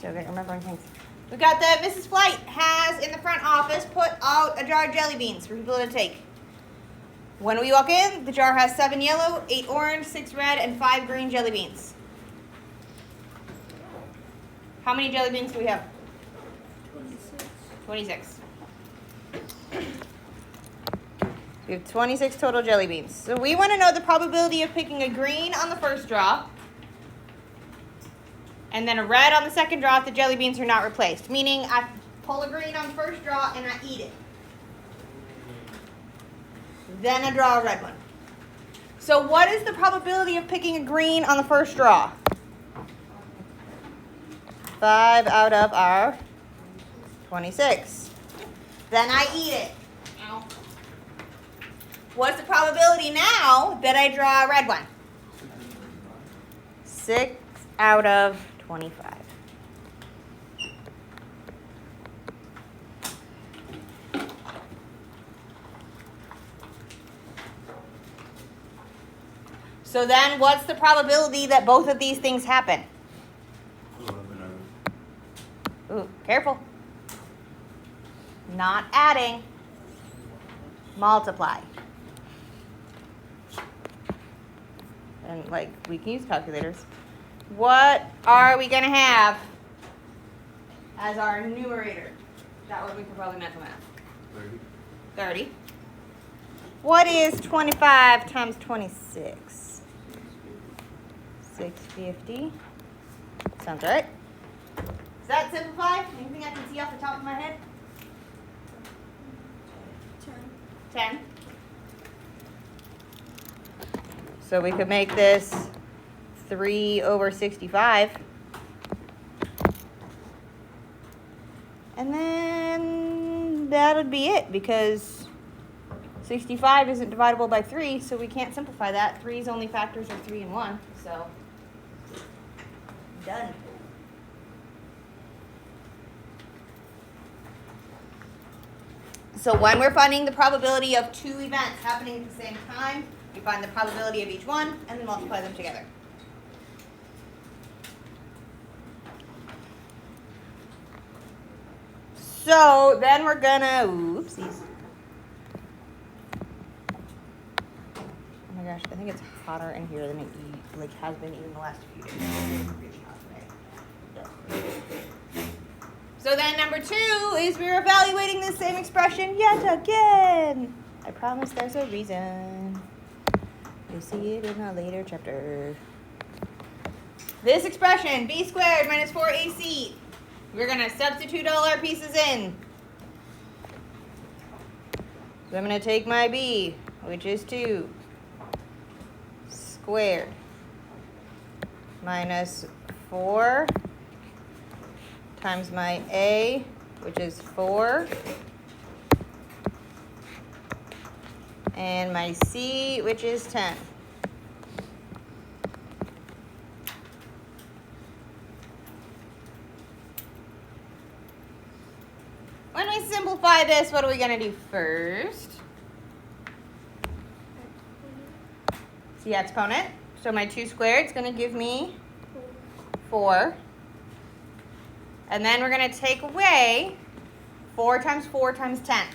Still good remembering things. We got the Mrs. Flight has in the front office put out a jar of jelly beans for people to take. When we walk in, the jar has 7 yellow, 8 orange, 6 red, and 5 green jelly beans. How many jelly beans do we have? 26. We have 26 total jelly beans. So we want to know the probability of picking a green on the first draw and then a red on the second draw if the jelly beans are not replaced. Meaning I pull a green on the first draw and I eat it. Then I draw a red one. So what is the probability of picking a green on the first draw? 5 out of our 26. Then I eat it. Ow. What's the probability now that I draw a red one? 6 out of 25. So then what's the probability that both of these things happen? Ooh, careful. Not adding. Multiply. And like, we can use calculators. What are we going to have as our numerator? That one we can probably mental math. 30. What is 25 times 26? 650. Sounds right. Does that simplify? Anything I can see off the top of my head? 10. So we could make this 3 over 65. And then that would be it because 65 isn't divisible by 3, so we can't simplify that. 3's only factors are 3 and 1, so done. So when we're finding the probability of 2 events happening at the same time, we find the probability of each one and then multiply them together. So then we're gonna, oopsies. Oh my gosh, I think it's hotter in here than it has been even the last few days. So then number 2 is we're evaluating the same expression yet again. I promise there's a reason. You'll see it in a later chapter. This expression, b squared minus 4ac. We're going to substitute all our pieces in. So I'm going to take my b, which is 2, squared, minus 4 times my a, which is 4, and my c, which is 10. When we simplify this, what are we going to do first? See exponent. So my 2 squared is going to give me 4. And then we're going to take away 4 times 4 times 10.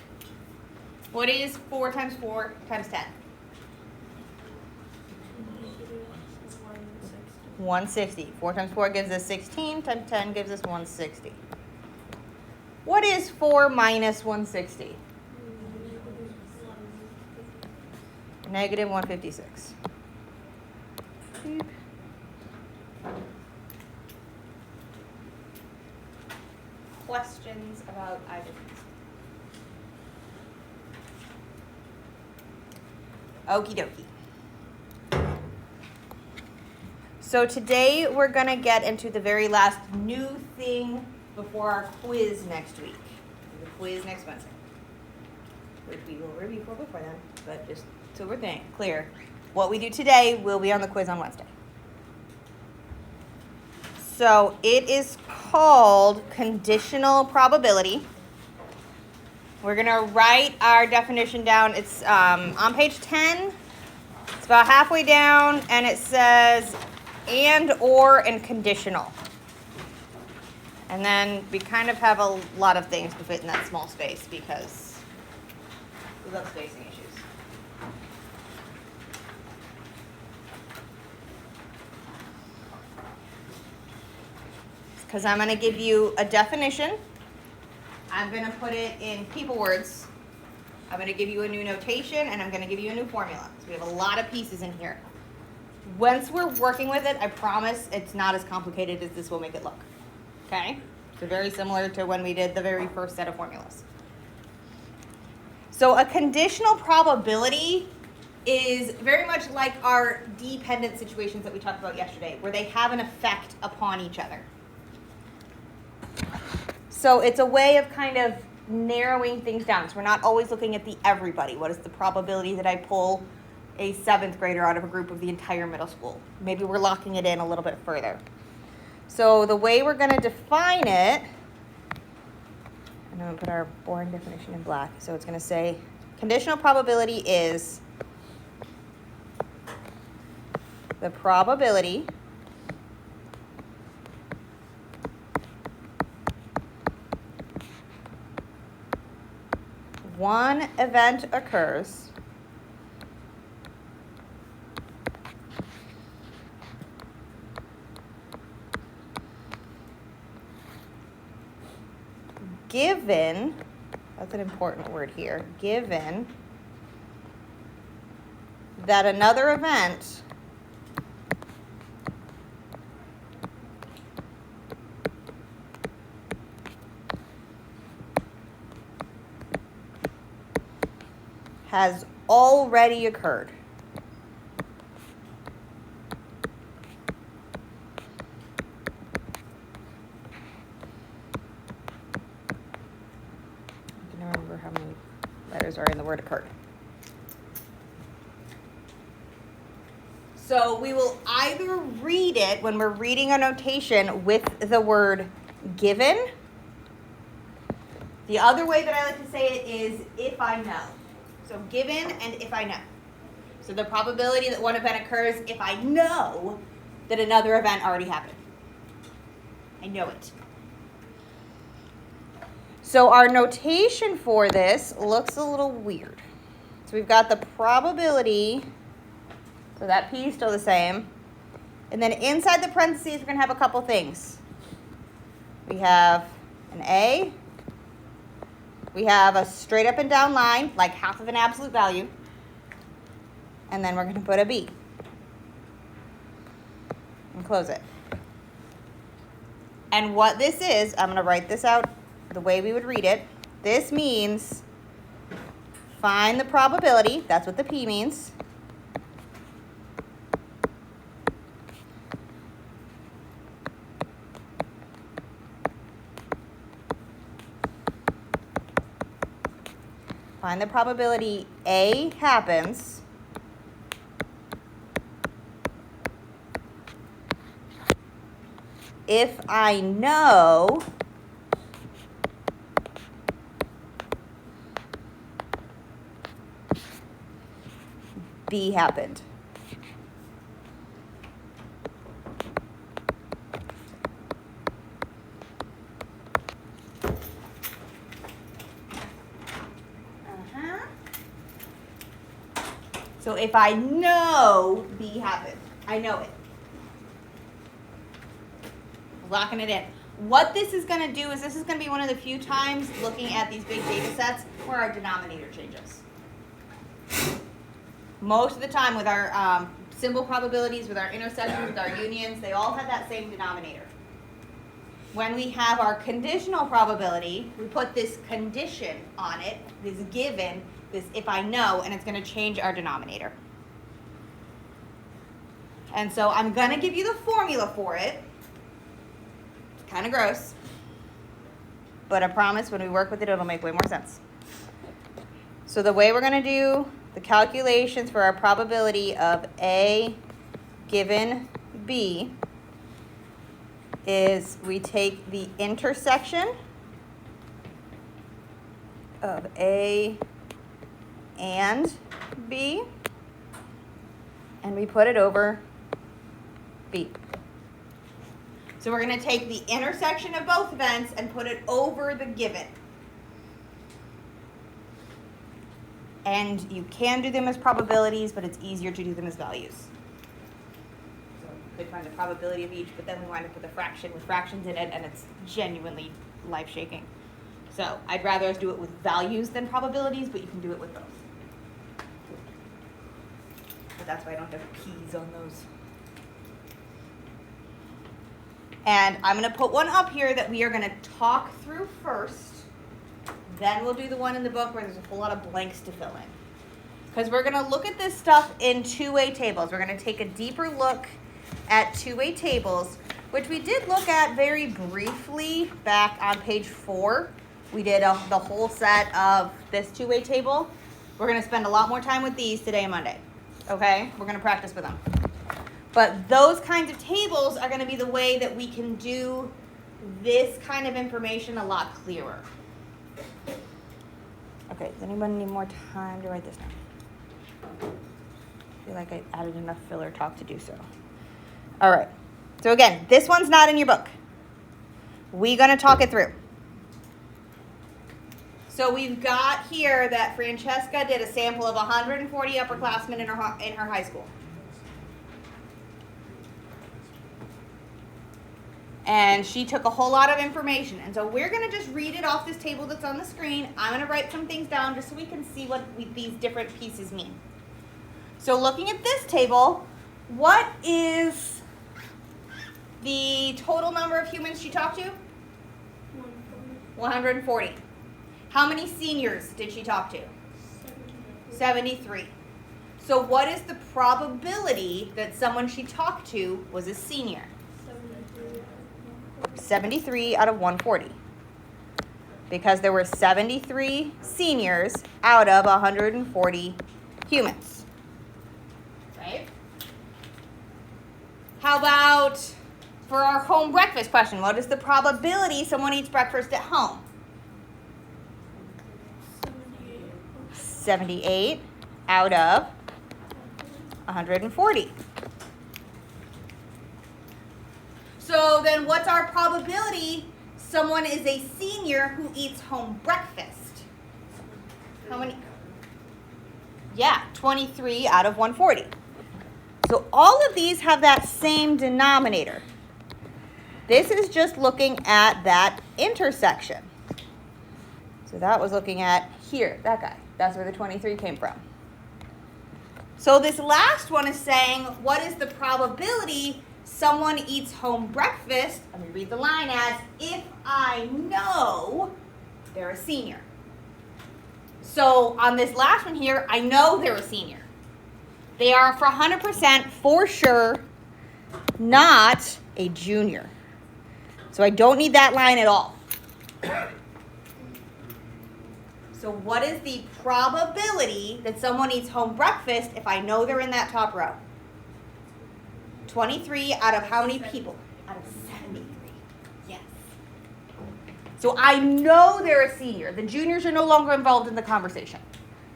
What is 4 times 4 times 10? 160. 4 times 4 gives us 16, times 10 gives us 160. What is 4 minus 160? Negative 156. Beep. Questions about either of these? Okie dokie. So today we're going to get into the very last new thing before our quiz next week. The quiz next Wednesday. Which we will review before then, but just so we're clear. What we do today will be on the quiz on Wednesday. So it is called conditional probability. We're going to write our definition down. It's on page 10. It's about halfway down, and it says and, or, and conditional. And then we kind of have a lot of things to fit in that small space because we love spacing issues. Because I'm going to give you a definition. I'm going to put it in people words. I'm going to give you a new notation, and I'm going to give you a new formula. So we have a lot of pieces in here. Once we're working with it, I promise it's not as complicated as this will make it look. Okay? So very similar to when we did the very first set of formulas. So a conditional probability is very much like our dependent situations that we talked about yesterday, where they have an effect upon each other. So it's a way of kind of narrowing things down. So we're not always looking at the everybody. What is the probability that I pull a 7th grader out of a group of the entire middle school? Maybe we're locking it in a little bit further. So the way we're going to define it, I'm going to put our boring definition in black. So it's going to say conditional probability is the probability one event occurs given, that's an important word here, given that another event has already occurred. I can remember how many letters are in the word occurred. So we will either read it when we're reading a notation with the word given. The other way that I like to say it is if I know. So given and if I know. So the probability that one event occurs if I know that another event already happened. I know it. So our notation for this looks a little weird. So we've got the probability, so that P is still the same. And then inside the parentheses, we're going to have a couple things. We have an A. We have a straight up and down line, like half of an absolute value. And then we're going to put a B. And close it. And what this is, I'm going to write this out the way we would read it. This means find the probability. That's what the P means. Find the probability A happens if I know B happened. So if I know B happened, I know it. Locking it in. What this is going to do is this is going to be one of the few times looking at these big data sets where our denominator changes. Most of the time with our symbol probabilities, with our intersections, with our unions, they all have that same denominator. When we have our conditional probability, we put this condition on it, this given, this if I know, and it's going to change our denominator. And so I'm going to give you the formula for it. It's kind of gross, but I promise when we work with it, it'll make way more sense. So the way we're going to do the calculations for our probability of A given B is we take the intersection of A and B and we put it over B. So So we're going to take the intersection of both events and put it over the given. And you can do them as probabilities, but it's easier to do them as values. So you could find the probability of each, but then we wind up with a fraction with fractions in it, and it's genuinely life-shaking. So I'd rather us do it with values than probabilities, but you can do it with both. But that's why I don't have P's on those. And I'm going to put one up here that we are going to talk through first. Then we'll do the one in the book where there's a whole lot of blanks to fill in. Because we're going to look at this stuff in two-way tables. We're going to take a deeper look at two-way tables, which we did look at very briefly back on page 4. We did the whole set of this two-way table. We're going to spend a lot more time with these today and Monday. Okay? We're going to practice with them. But those kinds of tables are going to be the way that we can do this kind of information a lot clearer. Okay, does anyone need more time to write this down? I feel like I added enough filler talk to do so. All right. So again, this one's not in your book. We're going to talk it through. So we've got here that Francesca did a sample of 140 upperclassmen in her high school. And she took a whole lot of information. And so we're going to just read it off this table that's on the screen. I'm going to write some things down just so we can see what these different pieces mean. So looking at this table, what is the total number of humans she talked to? 140. How many seniors did she talk to? 73. So what is the probability that someone she talked to was a senior? 73 out of 140. Because there were 73 seniors out of 140 humans. Right? How about for our home breakfast question? What is the probability someone eats breakfast at home? 78 out of 140. So then what's our probability someone is a senior who eats home breakfast? How many? Yeah, 23 out of 140. So all of these have that same denominator. This is just looking at that intersection. So that was looking at here, that guy. That's where the 23 came from. So this last one is saying, what is the probability someone eats home breakfast? Let me read the line as, if I know they're a senior. So on this last one here, I know they're a senior. They are for 100% for sure not a junior. So I don't need that line at all. So what is the probability that someone eats home breakfast if I know they're in that top row? 23 out of how many people? Out of 73. Yes. So I know they're a senior. The juniors are no longer involved in the conversation.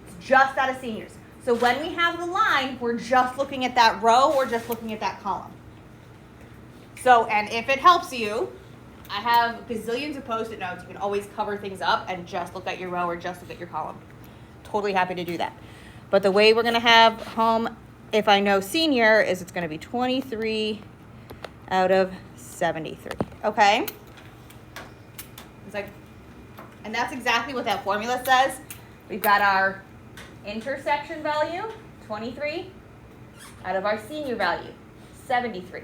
It's just out of seniors. So when we have the line, we're just looking at that row or just looking at that column. So, and if it helps you, I have gazillions of Post-it notes. You can always cover things up and just look at your row or just look at your column. Totally happy to do that. But the way we're going to have home, if I know senior, is it's going to be 23 out of 73. Okay? It's like, and that's exactly what that formula says. We've got our intersection value, 23, out of our senior value, 73.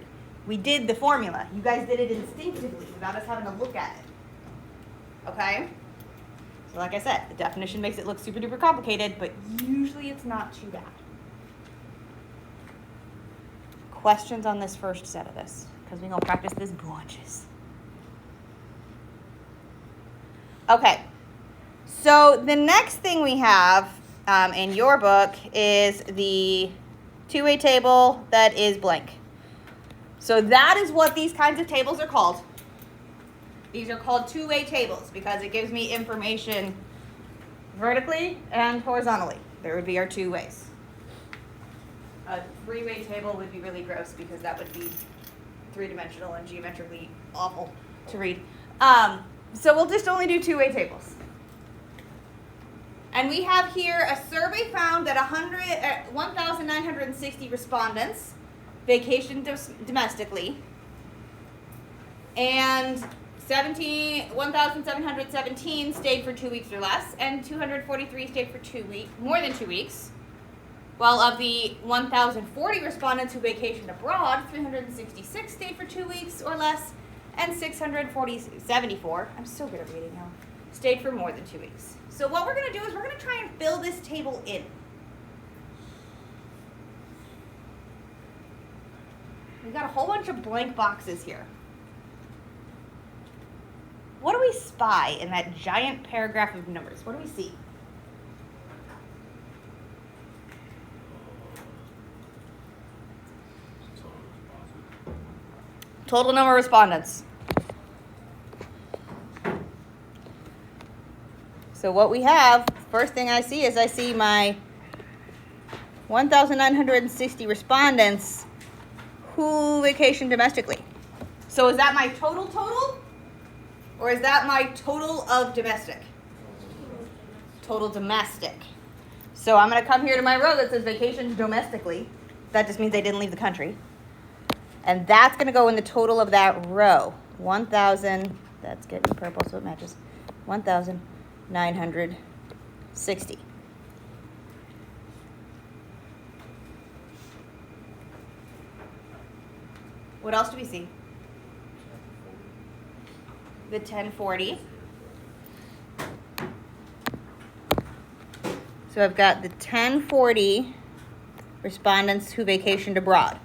We did the formula. You guys did it instinctively without us having to look at it. Okay? So like I said, the definition makes it look super duper complicated, but usually it's not too bad. Questions on this first set of this? Because we're going to practice this bunches. Okay. So the next thing we have in your book is the two-way table that is blank. So that is what these kinds of tables are called. These are called two-way tables because it gives me information vertically and horizontally. There would be our two ways. A three-way table would be really gross because that would be three-dimensional and geometrically awful to read. So we'll just only do two-way tables. And we have here a survey found that 1,960 respondents vacationed domestically, and 1,717 stayed for 2 weeks or less, and 243 stayed for more than 2 weeks. While of the 1,040 respondents who vacationed abroad, 366 stayed for 2 weeks or less, and 74, I'm so good at reading now, stayed for more than 2 weeks. So what we're going to do is we're going to try and fill this table in. We've got a whole bunch of blank boxes here. What do we spy in that giant paragraph of numbers? What do we see? Total number of respondents. So what we have, first thing I see is I see my 1,960 respondents who vacation domestically. So is that my total, or is that my total of domestic? Total domestic. So I'm going to come here to my row that says vacation domestically. That just means they didn't leave the country. And that's going to go in the total of that row. 1,000, that's getting purple so it matches, 1,960. What else do we see? The 1040. So I've got the 1040 respondents who vacationed abroad.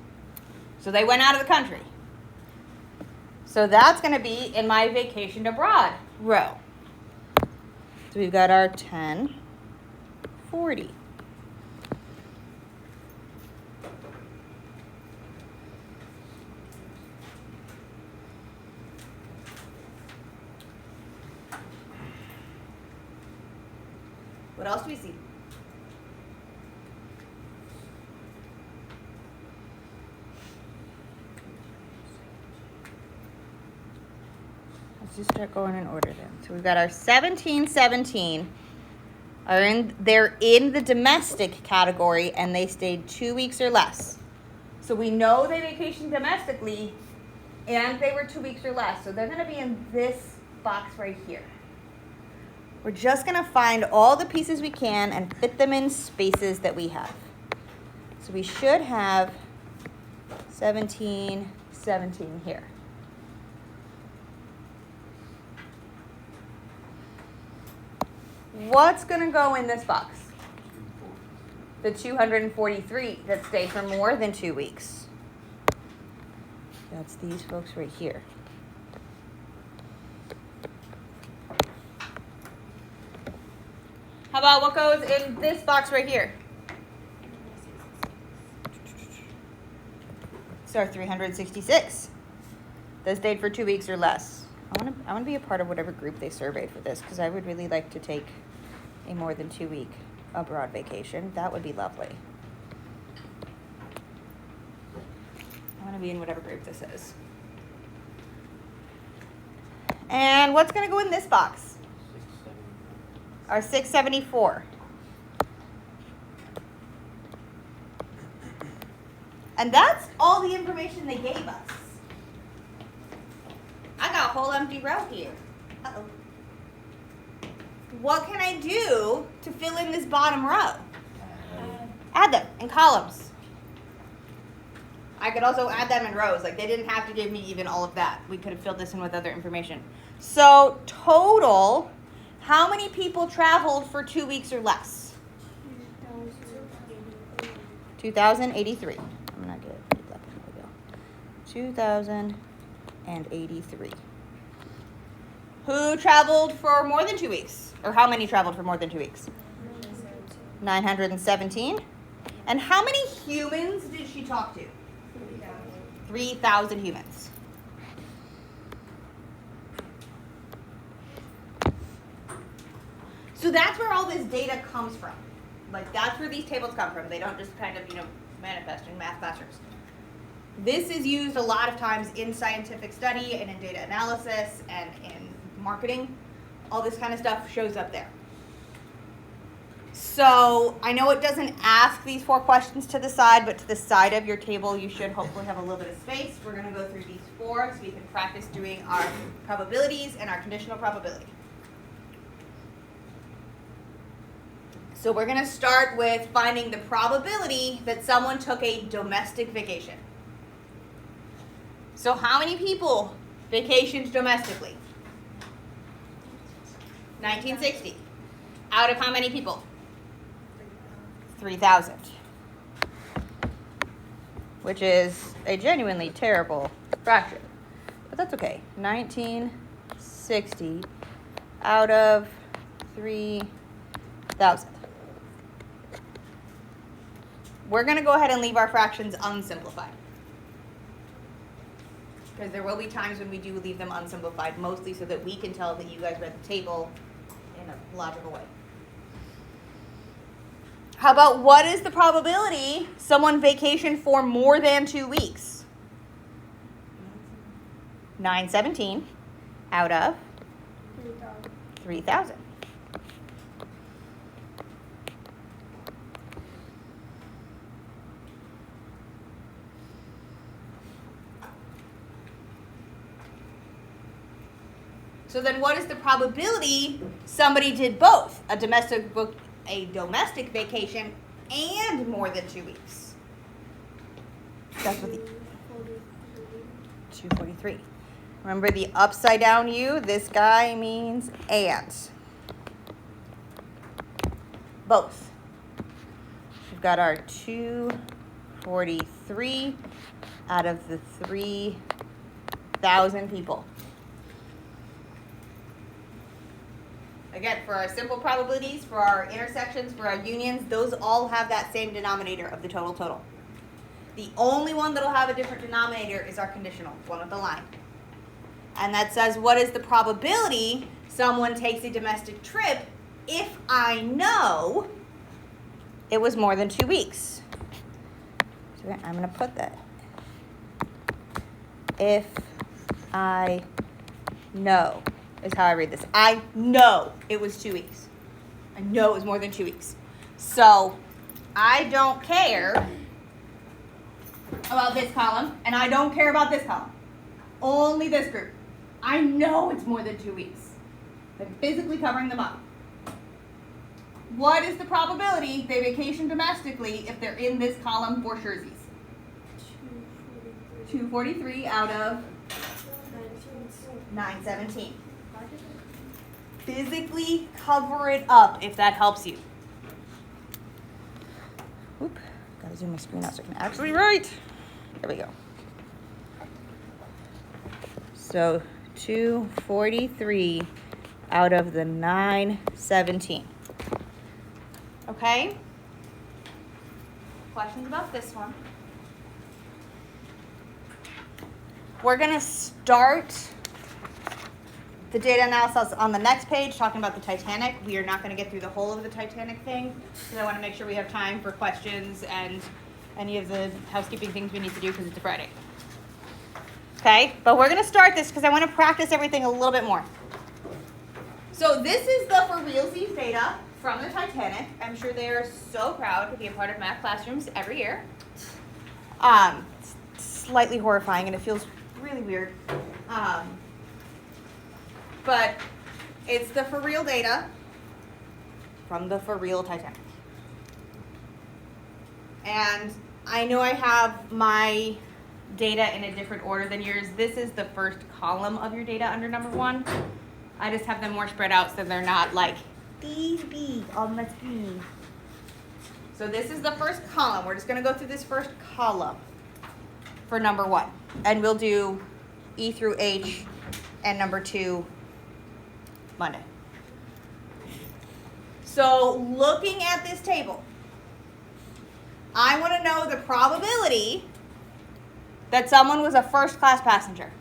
So they went out of the country. So that's going to be in my vacationed abroad row. So we've got our 1040. What else do we see? Let's just start going in order then. So we've got our 1717 they're in the domestic category and they stayed 2 weeks or less. So we know they vacationed domestically and they were 2 weeks or less. So they're going to be in this box right here. We're just going to find all the pieces we can and fit them in spaces that we have. So we should have 1717 here. What's going to go in this box? The 243 that stayed for more than 2 weeks. That's these folks right here. How about what goes in this box right here? So 366. That stayed for 2 weeks or less. I want to be a part of whatever group they surveyed for this because I would really like to take a more than 2 week abroad vacation. That would be lovely. I want to be in whatever group this is. And what's going to go in this box? Our 674. And that's all the information they gave us. I got a whole empty row here. Uh-oh. What can I do to fill in this bottom row? Add them in columns. I could also add them in rows. Like they didn't have to give me even all of that. We could have filled this in with other information. So total, how many people traveled for 2 weeks or less? 2,083. I'm not good at that. There we go. 2,083. Who traveled for more than 2 weeks? Or how many traveled for more than 2 weeks? 917. And how many humans did she talk to? 3,000 humans. So that's where all this data comes from. Like that's where these tables come from. They don't just kind of, manifest in math classrooms. This is used a lot of times in scientific study and in data analysis and in marketing. All this kind of stuff shows up there. So I know it doesn't ask these 4 questions to the side, but to the side of your table you should hopefully have a little bit of space. We're going to go through these 4 so we can practice doing our probabilities and our conditional probability. So we're going to start with finding the probability that someone took a domestic vacation. So how many people vacationed domestically? 1960. Out of how many people? 3,000. Which is a genuinely terrible fraction. But that's okay. 1960 out of 3,000. We're going to go ahead and leave our fractions unsimplified. Because there will be times when we do leave them unsimplified, mostly so that we can tell that you guys read the table in a logical way. How about what is the probability someone vacationed for more than 2 weeks? 917 out of 3,000. So then what is the probability somebody did both, a domestic vacation and more than 2 weeks? That's what the 243. Remember the upside down U? This guy means and. Both. We've got our 243 out of the 3,000 people. Again, for our simple probabilities, for our intersections, for our unions, those all have that same denominator of the total. The only one that'll have a different denominator is our conditional, one with the line. And that says, what is the probability someone takes a domestic trip if I know it was more than 2 weeks? So I'm going to put that. If I know is how I read this. I know it was 2 weeks. I know it was more than 2 weeks. So I don't care about this column, and I don't care about this column. Only this group. I know it's more than 2 weeks. I'm physically covering them up. What is the probability they vacation domestically if they're in this column for surezies? 243 out of 917. Physically cover it up if that helps you. Oop, gotta zoom my screen out so I can actually write. There we go. So 243 out of the 917. Okay? Questions about this one? We're gonna start the data analysis on the next page, talking about the Titanic. We are not going to get through the whole of the Titanic thing, because I want to make sure we have time for questions and any of the housekeeping things we need to do because it's a Friday. Okay, but we're going to start this because I want to practice everything a little bit more. So this is the for realsies data from the Titanic. I'm sure they are so proud to be a part of math classrooms every year. It's slightly horrifying and it feels really weird. But it's the for real data from the for real Titanic. And I know I have my data in a different order than yours. This is the first column of your data under number 1. I just have them more spread out so they're not like these big on the screen. So this is the first column. We're just going to go through this first column for number 1. And we'll do E through H and number 2 Monday. So looking at this table, I want to know the probability that someone was a first-class passenger.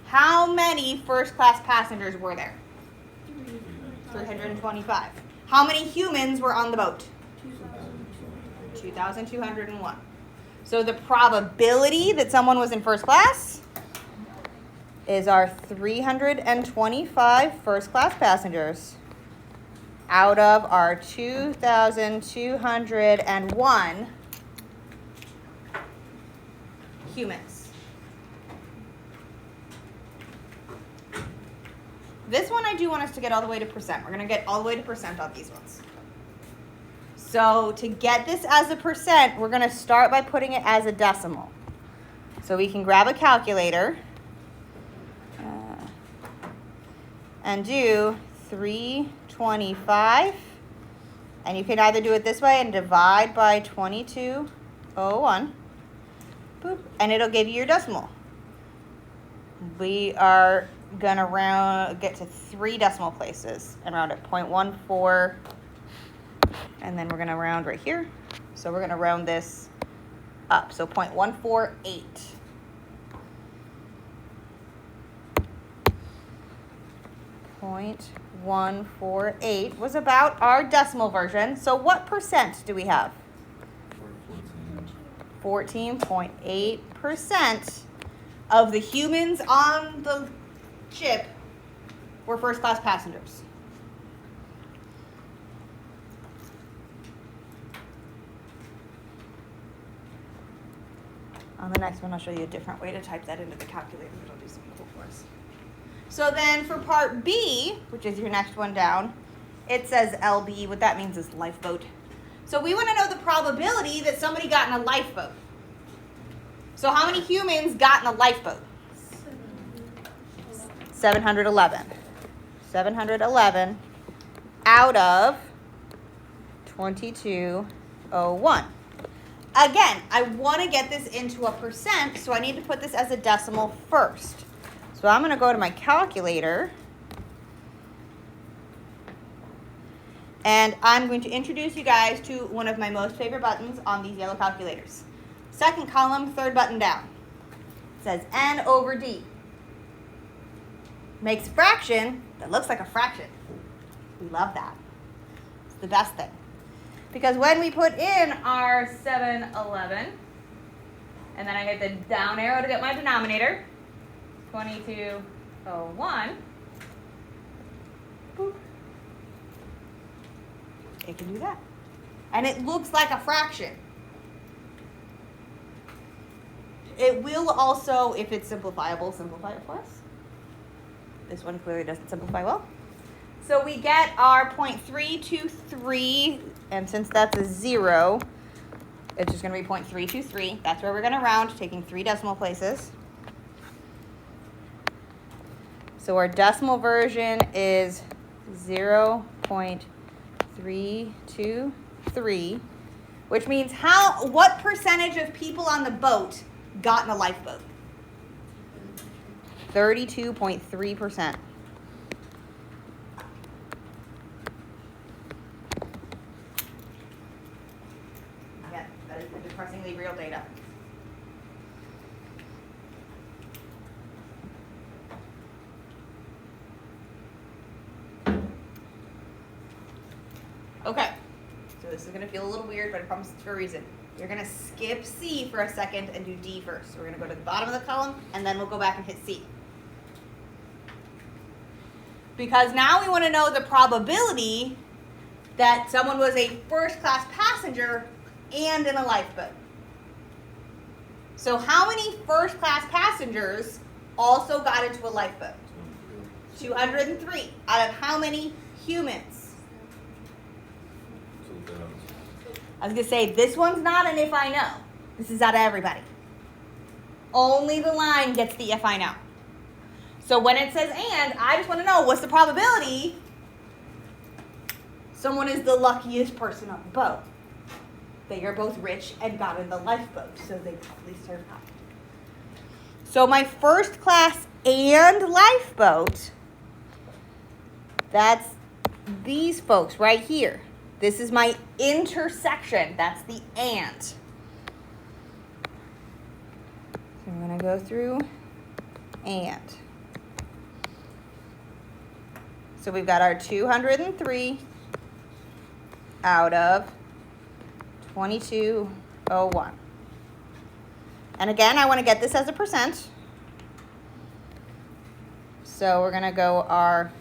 How many first-class passengers were there? 325. How many humans were on the boat? 2,201. So the probability that someone was in first class is our 325 first class passengers out of our 2,201 humans. This one I do want us to get all the way to percent. We're going to get all the way to percent on these ones. So to get this as a percent, we're going to start by putting it as a decimal. So we can grab a calculator and do 325. And you can either do it this way and divide by 2201. Boop, and it'll give you your decimal. We are going to get to 3 decimal places and round it 0.14. And then we're going to round right here. So we're going to round this up. So 0.148. .148 was about our decimal version. So what percent do we have? 14.8% of the humans on the ship were first class passengers. On the next one, I'll show you a different way to type that into the calculator. It'll do something cool for us. So then for part B, which is your next one down, it says LB. What that means is lifeboat. So we want to know the probability that somebody got in a lifeboat. So how many humans got in a lifeboat? 711. 711 out of 2201. Again, I want to get this into a percent, so I need to put this as a decimal first. So I'm going to go to my calculator, and I'm going to introduce you guys to one of my most favorite buttons on these yellow calculators. Second column, third button down. It says N over D. Makes a fraction that looks like a fraction. We love that. It's the best thing. Because when we put in our 711, and then I hit the down arrow to get my denominator, 2201, boop, it can do that. And it looks like a fraction. It will also, if it's simplifiable, simplify it for us. This one clearly doesn't simplify well. So we get our 0.323, and since that's a 0, it's just going to be 0.323. That's where we're going to round, taking 3 decimal places. So our decimal version is 0.323, which means what percentage of people on the boat got in a lifeboat? 32.3%. Yeah, that is depressingly real data. Okay, so this is going to feel a little weird, but I promise it's for a reason. You're going to skip C for a second and do D first. So we're going to go to the bottom of the column, and then we'll go back and hit C. Because now we want to know the probability that someone was a first-class passenger and in a lifeboat. So how many first-class passengers also got into a lifeboat? 203. Out of how many humans? I was going to say, this one's not an if I know. This is out of everybody. Only the line gets the if I know. So when it says and, I just want to know, what's the probability someone is the luckiest person on the boat? They are both rich and got in the lifeboat, so they probably survived. So my first class and lifeboat, that's these folks right here. This is my intersection. That's the and. So I'm going to go through and. So we've got our 203 out of 2201. And again, I want to get this as a percent. So we're going to go I'm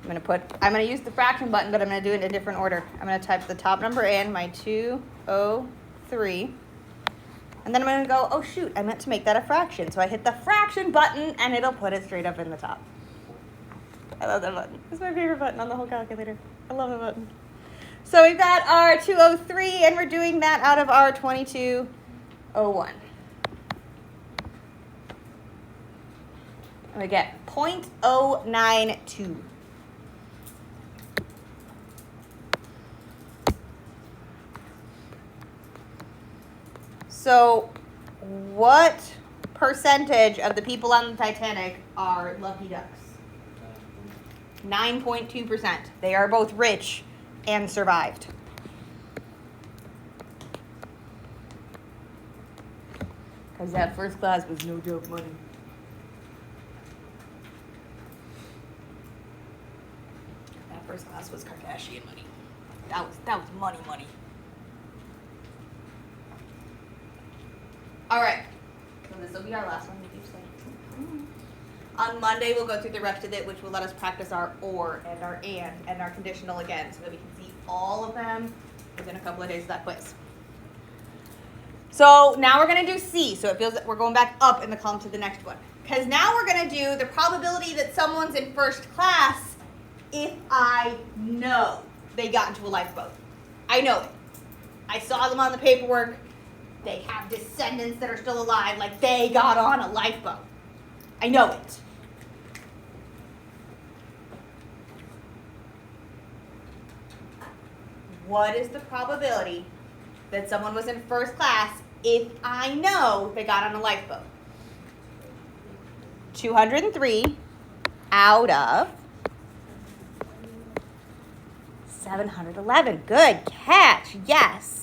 going to use the fraction button, but I'm going to do it in a different order. I'm going to type the top number in, my 203. And then I'm going to go, oh shoot, I meant to make that a fraction. So I hit the fraction button and it'll put it straight up in the top. I love that button. It's my favorite button on the whole calculator. I love the button. So we've got our 203 and we're doing that out of our 2201. And we get 0.092. So what percentage of the people on the Titanic are lucky ducks? 9.2%. They are both rich and survived. Because that first class was no joke money. That first class was Kardashian money. That was money. All right. So this will be our last one. On Monday, we'll go through the rest of it, which will let us practice our or and our and our conditional again, so that we can see all of them within a couple of days of that quiz. So now we're going to do C. So it feels that we're going back up in the column to the next one. Because now we're going to do the probability that someone's in first class if I know they got into a lifeboat. I know it. I saw them on the paperwork. They have descendants that are still alive, like they got on a lifeboat. I know it. What is the probability that someone was in first class if I know they got on a lifeboat? 203 out of 711. Good catch. Yes.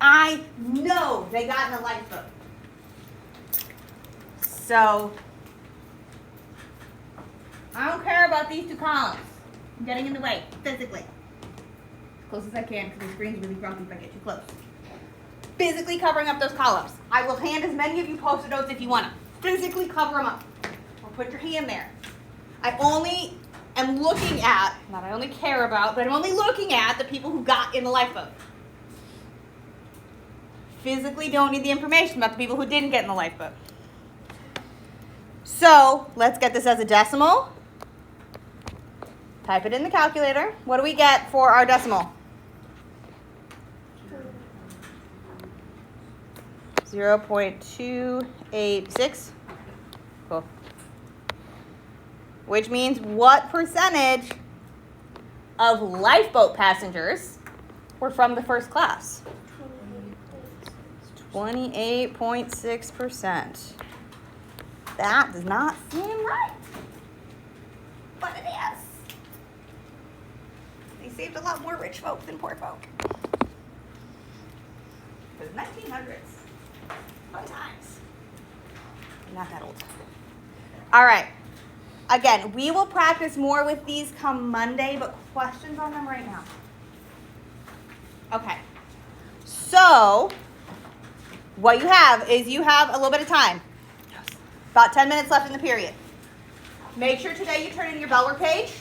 I know they got in a lifeboat. So, I don't care about these two columns. I'm getting in the way, physically. As close as I can, because the screen's really grumpy if I get too close. Physically covering up those columns. I will hand as many of you post-it notes if you want to. Physically cover them up. Or put your hand there. I only am looking at, not I only care about, but I'm only looking at the people who got in the lifeboat. Physically don't need the information about the people who didn't get in the lifeboat. So let's get this as a decimal. Type it in the calculator. What do we get for our decimal? 0.286. Cool. Which means what percentage of lifeboat passengers were from the first class? 28.6%. That does not seem right. But it is. They saved a lot more rich folk than poor folk. Because 1900s. Fun times. I'm not that old. All right. Again, we will practice more with these come Monday, but questions on them right now? Okay. So, what you have is you have a little bit of time. About 10 minutes left in the period. Make sure today you turn in your bell work page.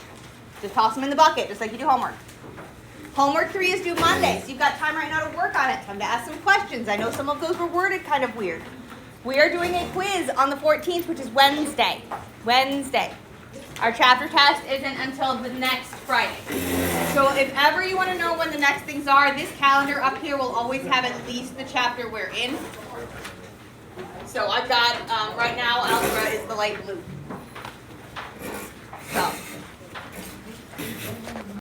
Just toss them in the bucket, just like you do homework. Homework 3 is due Monday, so you've got time right now to work on it. Time to ask some questions. I know some of those were worded kind of weird. We are doing a quiz on the 14th, which is Wednesday. Our chapter test isn't until the next Friday. So if ever you want to know when the next things are, this calendar up here will always have at least the chapter we're in. So I've got, right now, algebra is the light blue. So